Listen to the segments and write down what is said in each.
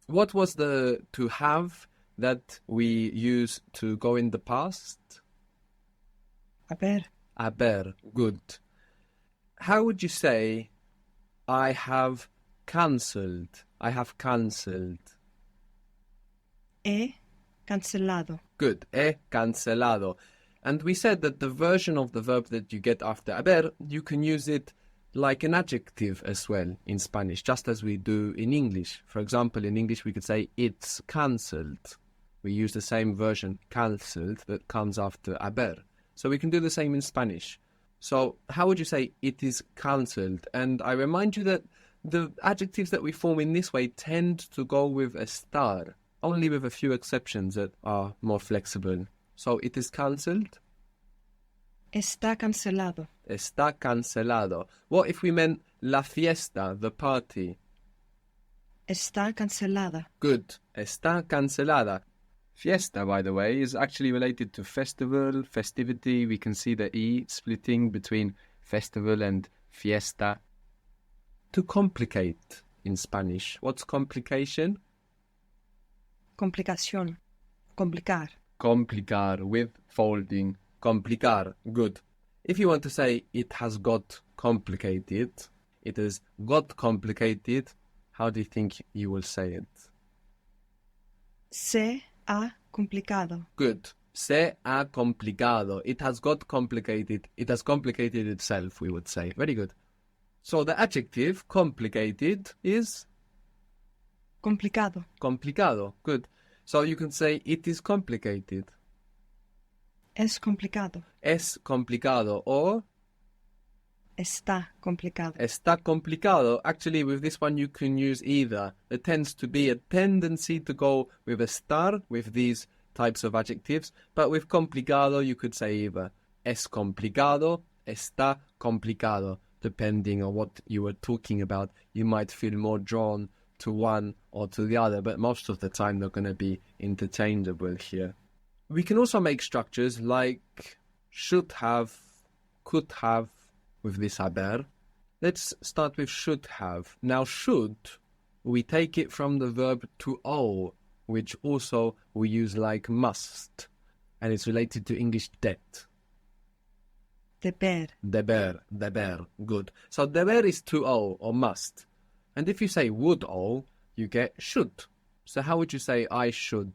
What was the to have that we use to go in the past? Haber. Haber. Good. How would you say I have cancelled? I have cancelled. He cancelado. Good. He cancelado. And we said that the version of the verb that you get after haber, you can use it like an adjective as well in Spanish, just as we do in English. For example, in English we could say it's cancelled. We use the same version, cancelled, that comes after haber. So we can do the same in Spanish. So how would you say it is cancelled? And I remind you that the adjectives that we form in this way tend to go with estar, only with a few exceptions that are more flexible. So it is cancelled. Está cancelado. Está cancelado. What if we meant la fiesta, the party? Está cancelada. Good. Está cancelada. Fiesta, by the way, is actually related to festival, festivity. We can see the E splitting between festival and fiesta. To complicate in Spanish. What's complication? Complicación. Complicar. Complicar with folding. Complicar. Good. If you want to say it has got complicated, it has got complicated, how do you think you will say it? Se ha complicado. Good. Se ha complicado. It has got complicated. It has complicated itself, we would say. Very good. So the adjective complicated is? Complicado. Complicado. Good. So you can say it is complicated. Es complicado. Es complicado or Está complicado. está complicado. Actually, with this one, you can use either. There tends to be a tendency to go with estar with these types of adjectives, but with complicado, you could say either. Es complicado, está complicado. Depending on what you were talking about, you might feel more drawn to one or to the other, but most of the time they're going to be interchangeable here. We can also make structures like should have, could have, with this haber. Let's start with should have. Now should, we take it from the verb to owe, which also we use like must, and it's related to English debt. Deber. Deber, good. So deber is to owe or must. And if you say would owe, you get should. So how would you say I should?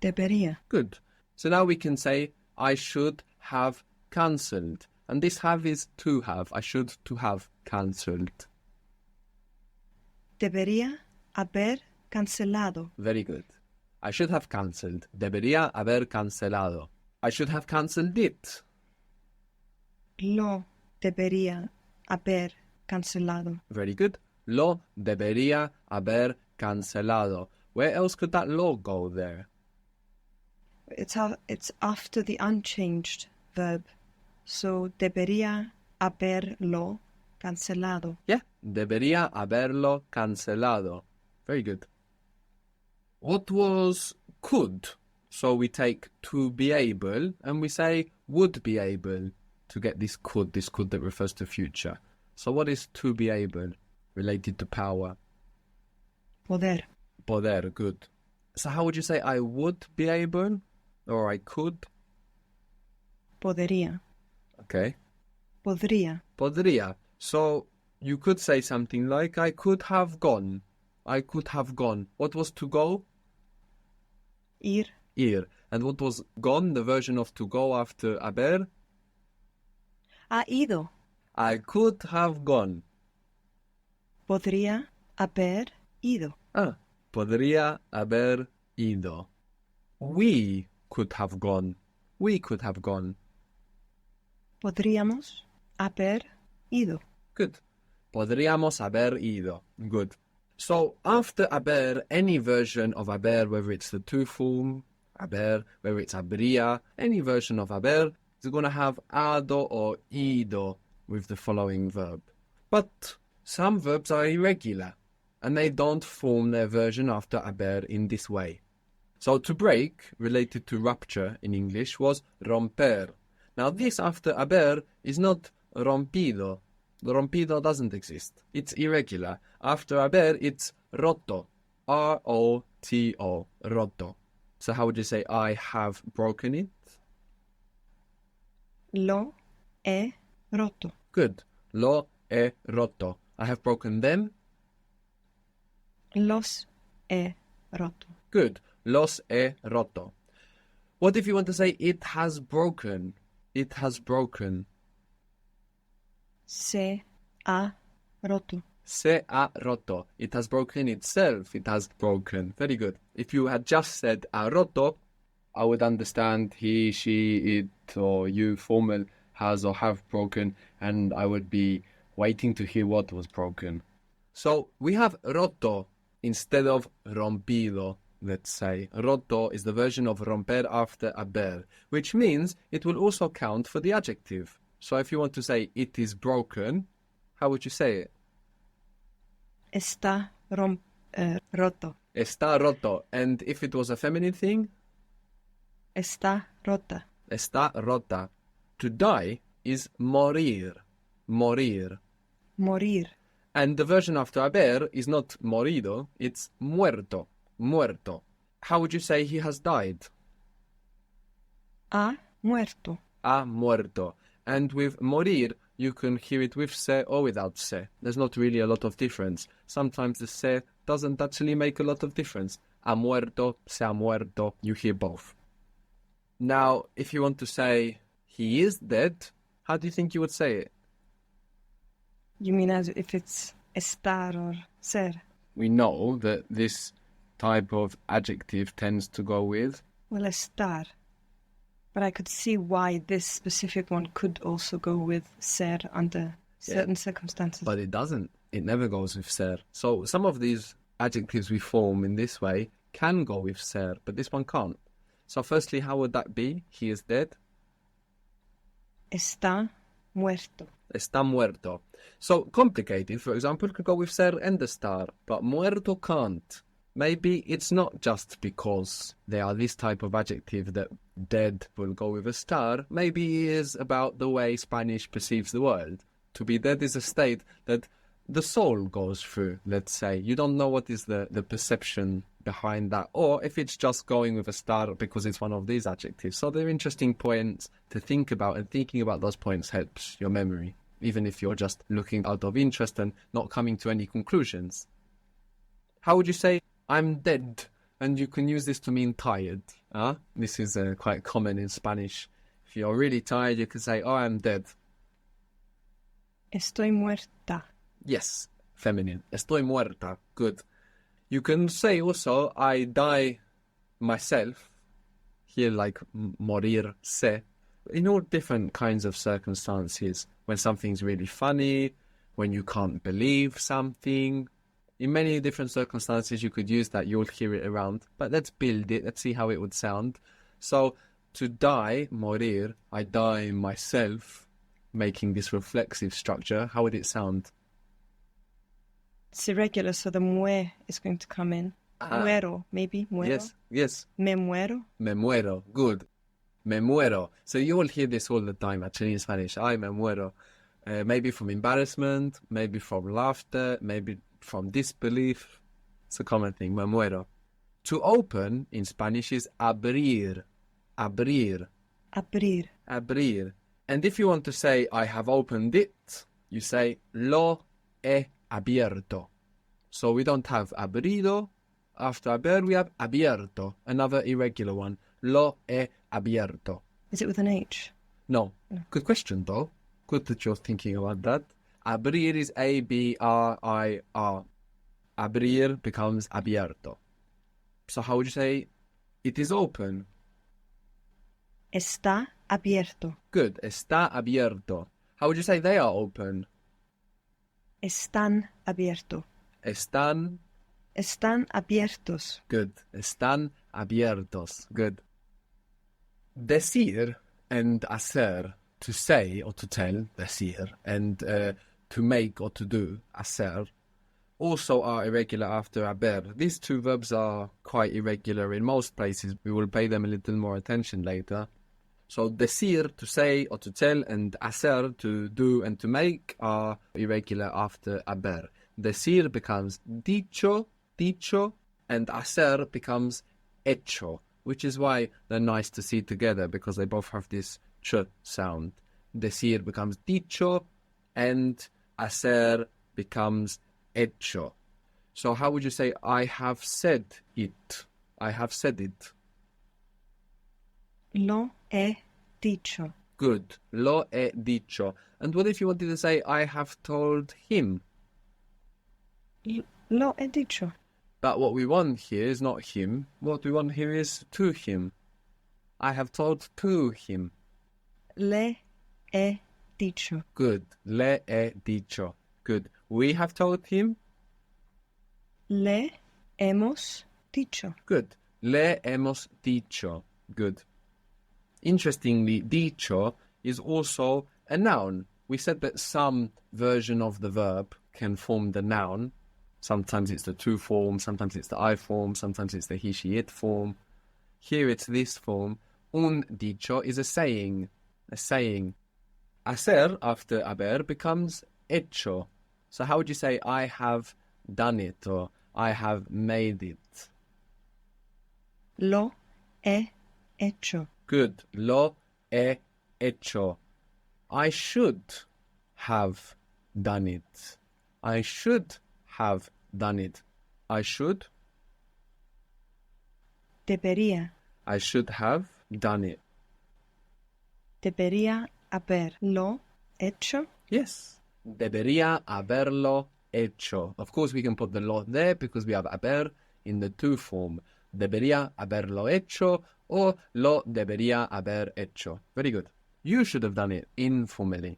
Debería. Good. So now we can say I should have cancelled. And this have is to have. I should to have cancelled. Debería haber cancelado. Very good. I should have cancelled. Debería haber cancelado. I should have cancelled it. Lo debería haber cancelado. Very good. Lo debería haber cancelado. Where else could that lo go there? It's after the unchanged verb. So debería haberlo cancelado. Yeah, debería haberlo cancelado. Very good. What was could? So we take to be able and we say would be able to get this could that refers to future. So what is to be able related to power? Poder. Poder, good. So how would you say I would be able or I could? Podería. Okay. Podría. Podría. So you could say something like I could have gone. I could have gone. What was to go? Ir. Ir. And what was gone, the version of to go after haber? Ha ido. I could have gone. Podría haber ido. Podría haber ido. We could have gone. We could have gone. Podríamos haber ido. Good. Podríamos haber ido. Good. So after haber, any version of haber, whether it's the to form, haber, whether it's habría, any version of haber is going to have hado or ido with the following verb. But some verbs are irregular and they don't form their version after haber in this way. So to break, related to rupture in English, was romper. Now this after haber is not rompido. The rompido doesn't exist. It's irregular. After haber, it's roto. R-O-T-O. Roto. So how would you say I have broken it? Lo he roto. Good. Lo he roto. I have broken them. Los he roto. Good. Los he roto. What if you want to say it has broken? It has broken. Se ha roto. Se ha roto. It has broken itself. It has broken. Very good. If you had just said ha roto, I would understand he, she, it, or you, formal, has or have broken, and I would be waiting to hear what was broken. So we have roto instead of rompido, let's say. Roto is the version of romper after haber, which means it will also count for the adjective. So if you want to say it is broken, how would you say it? Está roto. Está roto. And if it was a feminine thing? Está rota. Está rota. To die is morir. Morir. Morir. And the version after haber is not morido, it's muerto. Muerto. How would you say he has died? Ha muerto. Ha muerto. And with morir, you can hear it with se or without se. There's not really a lot of difference. Sometimes the se doesn't actually make a lot of difference. Ha muerto, se ha muerto, you hear both. Now, if you want to say he is dead, how do you think you would say it? You mean as if it's estar or ser? We know that this type of adjective tends to go with. Well, estar. But I could see why this specific one could also go with ser under certain circumstances. But it doesn't. It never goes with ser. So some of these adjectives we form in this way can go with ser, but this one can't. So firstly, how would that be? He is dead. Está muerto. Está muerto. So complicated, for example, could go with ser and the star, but muerto can't. Maybe it's not just because they are this type of adjective that dead will go with a star. Maybe it is about the way Spanish perceives the world. To be dead is a state that the soul goes through, let's say. You don't know what is the perception behind that, or if it's just going with a star because it's one of these adjectives. So they're interesting points to think about, and thinking about those points helps your memory, even if you're just looking out of interest and not coming to any conclusions. How would you say, I'm dead? And you can use this to mean tired. This is quite common in Spanish. If you're really tired, you can say, oh, I'm dead. Estoy muerta. Yes, feminine. Estoy muerta. Good. You can say also, I die myself. Here, like morir se. In all different kinds of circumstances. When something's really funny, when you can't believe something. In many different circumstances, you could use that. You'll hear it around. But let's build it. Let's see how it would sound. So, to die, morir, I die myself, making this reflexive structure. How would it sound? It's irregular, so the mue is going to come in. Muero, maybe. Muero. Yes. Me muero. Me muero. Good. Me muero. So you will hear this all the time, actually, in Spanish. Ay, me muero. Maybe from embarrassment, maybe from laughter, maybe from disbelief. It's a common thing. Me muero. To open in Spanish is abrir. Abrir. Abrir. Abrir. And if you want to say, I have opened it, you say, lo he abierto. So we don't have abrido. After haber, we have abierto. Another irregular one. Lo he abierto. Is it with an H? No. Good question, though. Good that you're thinking about that. Abrir is A-B-R-I-R. Abrir becomes abierto. So how would you say, it is open? Está abierto. Good. Está abierto. How would you say they are open? Están abierto. Están. Están abiertos. Good. Están abiertos. Good. Decir and hacer, to say or to tell, decir, and to make or to do, hacer, also are irregular after haber. These two verbs are quite irregular in most places. We will pay them a little more attention later. So decir, to say or to tell, and hacer, to do and to make, are irregular after haber. Decir becomes dicho, dicho, and hacer becomes hecho, which is why they're nice to see together, because they both have this ch sound. Decir becomes dicho, and hacer becomes hecho. So how would you say, I have said it? I have said it. Lo he dicho. Good. Lo he dicho. And what if you wanted to say, I have told him? Lo he dicho. But what we want here is not him. What we want here is to him. I have told to him. Le he dicho. Good. Le he dicho. Good. We have told him. Le hemos dicho. Good. Le hemos dicho. Good. Interestingly, dicho is also a noun. We said that some version of the verb can form the noun. Sometimes it's the to form, sometimes it's the I form, sometimes it's the he, she, it form. Here it's this form. Un dicho is a saying. A saying. Hacer after haber becomes hecho. So how would you say, I have done it, or I have made it? Lo he hecho. Good. Lo he hecho. I should have done it. I should have done it. I should. Debería. I should have done it. Debería haberlo hecho. Yes. Debería haberlo hecho. Of course, we can put the lo there because we have haber in the to form. Debería haberlo hecho, or lo debería haber hecho. Very good. You should have done it informally.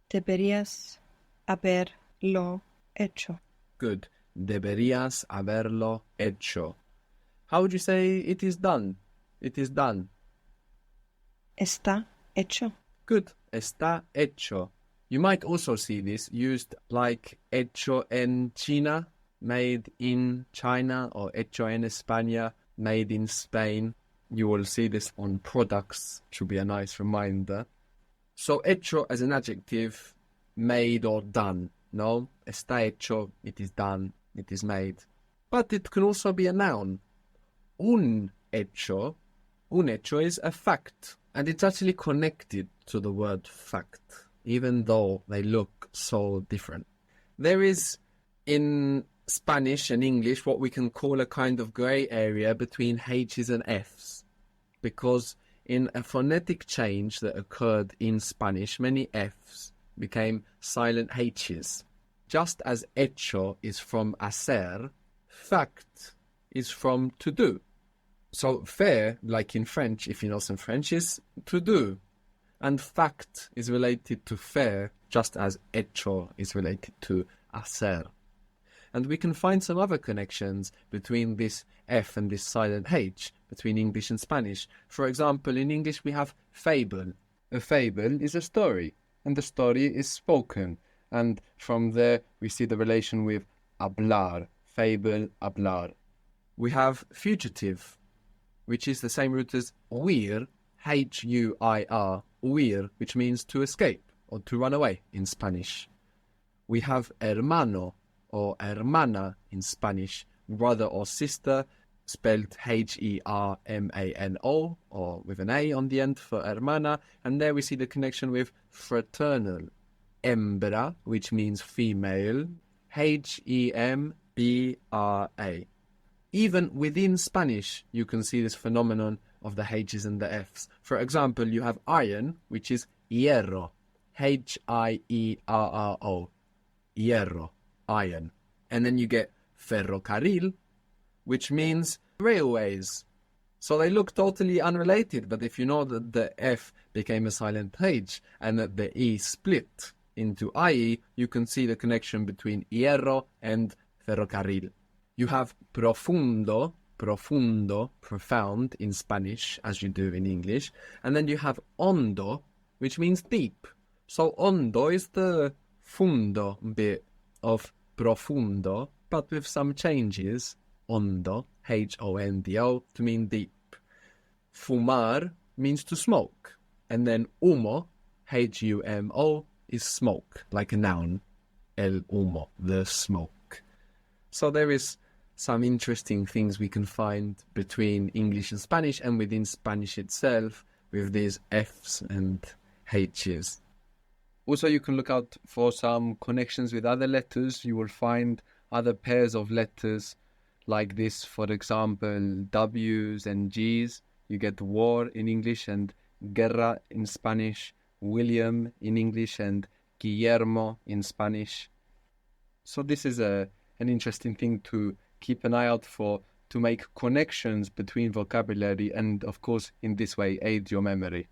Deberías haberlo hecho. Good. Deberías haberlo hecho. How would you say it is done? It is done. Está hecho. Good. Está hecho. You might also see this used like hecho en China, made in China, or hecho en España, made in Spain. You will see this on products. Should be a nice reminder. So hecho as an adjective, made or done. No, está hecho, it is done, it is made. But it can also be a noun. Un hecho is a fact. And it's actually connected to the word fact, even though they look so different. There is, in Spanish and English, what we can call a kind of grey area between H's and F's. Because in a phonetic change that occurred in Spanish, many F's became silent H's. Just as hecho is from hacer, fact is from to do. So faire, like in French, if you know some French, is to do. And fact is related to faire, just as hecho is related to hacer. And we can find some other connections between this F and this silent H, between English and Spanish. For example, in English we have fable. A fable is a story, and the story is spoken. And from there we see the relation with hablar, fable, hablar. We have fugitive, which is the same root as huir, H-U-I-R, huir, which means to escape or to run away in Spanish. We have hermano or hermana in Spanish, brother or sister, spelled H-E-R-M-A-N-O, or with an A on the end for hermana, and there we see the connection with fraternal. Hembra, which means female, H-E-M-B-R-A. Even within Spanish, you can see this phenomenon of the H's and the F's. For example, you have iron, which is hierro, H-I-E-R-R-O, hierro, iron. And then you get ferrocarril, which means railways. So they look totally unrelated, but if you know that the F became a silent H and that the E split into IE, you can see the connection between hierro and ferrocarril. You have profundo, profound in Spanish, as you do in English. And then you have hondo, which means deep. So hondo is the fundo bit of profundo, but with some changes. Hondo, H-O-N-D-O, to mean deep. Fumar means to smoke. And then humo, H-U-M-O, is smoke, like a noun. El humo, the smoke. So there is some interesting things we can find between English and Spanish and within Spanish itself with these F's and H's. Also, you can look out for some connections with other letters. You will find other pairs of letters like this, for example, W's and G's. You get war in English and guerra in Spanish, William in English and Guillermo in Spanish. So this is an interesting thing to keep an eye out for, to make connections between vocabulary and, of course, in this way, aid your memory.